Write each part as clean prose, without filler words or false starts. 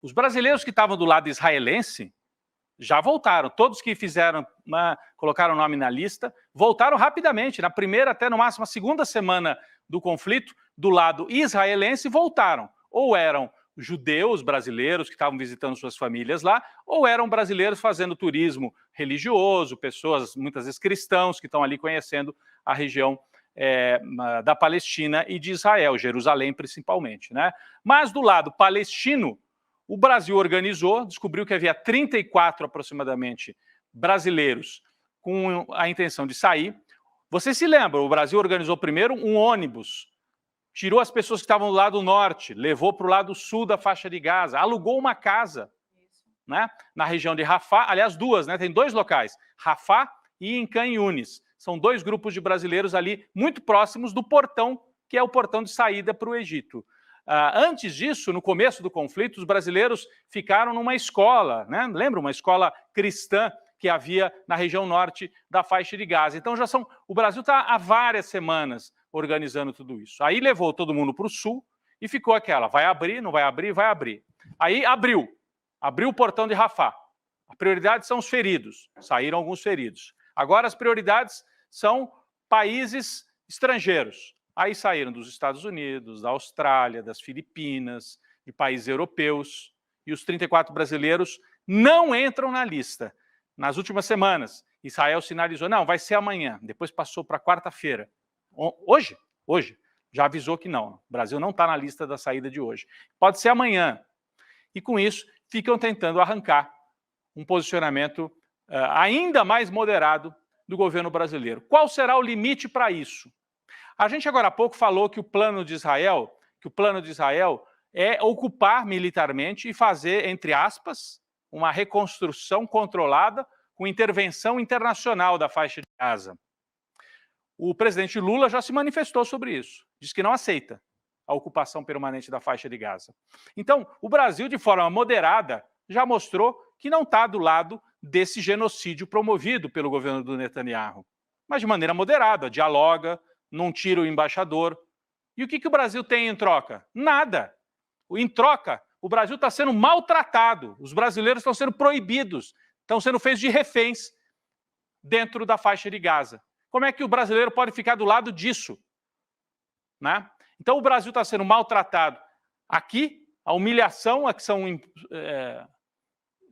Os brasileiros que estavam do lado israelense já voltaram. Todos que fizeram, colocaram o nome na lista, voltaram rapidamente. Na primeira, até no máximo a segunda semana do conflito, do lado israelense, voltaram. Ou eram judeus brasileiros que estavam visitando suas famílias lá, ou eram brasileiros fazendo turismo religioso, pessoas, muitas vezes cristãos, que estão ali conhecendo a região da Palestina e de Israel, Jerusalém principalmente, né? Mas do lado palestino, o Brasil organizou, descobriu que havia 34 aproximadamente brasileiros com a intenção de sair. Você se lembra, o Brasil organizou primeiro um ônibus, tirou as pessoas que estavam do lado norte, levou para o lado sul da faixa de Gaza, alugou uma casa, né, na região de Rafah, aliás duas, né, tem dois locais, Rafah e em Khan Yunis. São dois grupos de brasileiros ali muito próximos do portão, que é o portão de saída para o Egito. Antes disso, no começo do conflito, os brasileiros ficaram numa escola, né? Lembra? Uma escola cristã que havia na região norte da faixa de Gaza. Então, o Brasil está há várias semanas organizando tudo isso. Aí levou todo mundo para o sul e ficou aquela, vai abrir, não vai abrir, vai abrir. Aí abriu o portão de Rafah. A prioridade são os feridos, saíram alguns feridos. Agora as prioridades são países estrangeiros. Aí saíram dos Estados Unidos, da Austrália, das Filipinas, de países europeus, e os 34 brasileiros não entram na lista. Nas últimas semanas, Israel sinalizou, não, vai ser amanhã, depois passou para quarta-feira. Hoje, já avisou que não, o Brasil não está na lista da saída de hoje. Pode ser amanhã. E com isso, ficam tentando arrancar um posicionamento ainda mais moderado do governo brasileiro. Qual será o limite para isso? A gente agora há pouco falou que o plano de Israel é ocupar militarmente e fazer, entre aspas, uma reconstrução controlada com intervenção internacional da faixa de Gaza. O presidente Lula já se manifestou sobre isso, diz que não aceita a ocupação permanente da faixa de Gaza. Então, o Brasil, de forma moderada, já mostrou que não está do lado desse genocídio promovido pelo governo do Netanyahu, mas de maneira moderada, dialoga, não tira o embaixador. E o que o Brasil tem em troca? Nada. Em troca, o Brasil está sendo maltratado, os brasileiros estão sendo proibidos, estão sendo feitos de reféns dentro da faixa de Gaza. Como é que o brasileiro pode ficar do lado disso? Né? Então o Brasil está sendo maltratado. Aqui, a humilhação a que são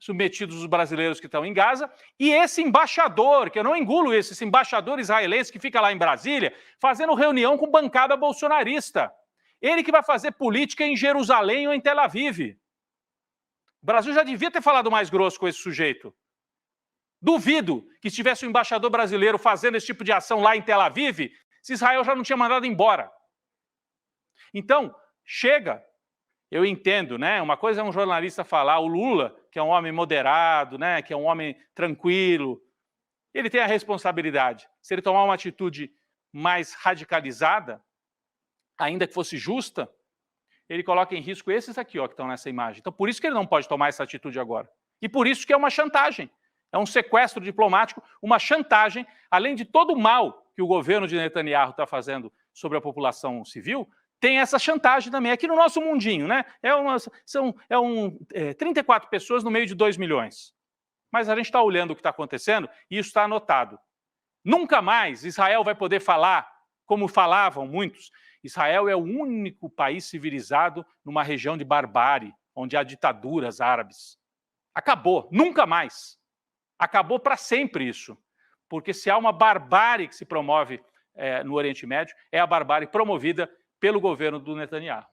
submetidos os brasileiros que estão em Gaza, e esse embaixador, que eu não engulo esse embaixador israelense que fica lá em Brasília, fazendo reunião com bancada bolsonarista. Ele que vai fazer política em Jerusalém ou em Tel Aviv. O Brasil já devia ter falado mais grosso com esse sujeito. Duvido que se tivesse um embaixador brasileiro fazendo esse tipo de ação lá em Tel Aviv, se Israel já não tinha mandado embora. Então, chega. Eu entendo, né? Uma coisa é um jornalista falar, o Lula, que é um homem moderado, né? Que é um homem tranquilo, ele tem a responsabilidade. Se ele tomar uma atitude mais radicalizada, ainda que fosse justa, ele coloca em risco esses aqui, ó, que estão nessa imagem. Então, por isso que ele não pode tomar essa atitude agora. E por isso que é uma chantagem. É um sequestro diplomático, uma chantagem, além de todo o mal que o governo de Netanyahu está fazendo sobre a população civil, tem essa chantagem também, aqui no nosso mundinho, né? São 34 pessoas no meio de 2 milhões. Mas a gente está olhando o que está acontecendo e isso está anotado. Nunca mais Israel vai poder falar, como falavam muitos, Israel é o único país civilizado numa região de barbárie, onde há ditaduras árabes. Acabou, nunca mais. Acabou para sempre isso. Porque se há uma barbárie que se promove no Oriente Médio, é a barbárie promovida pelo governo do Netanyahu.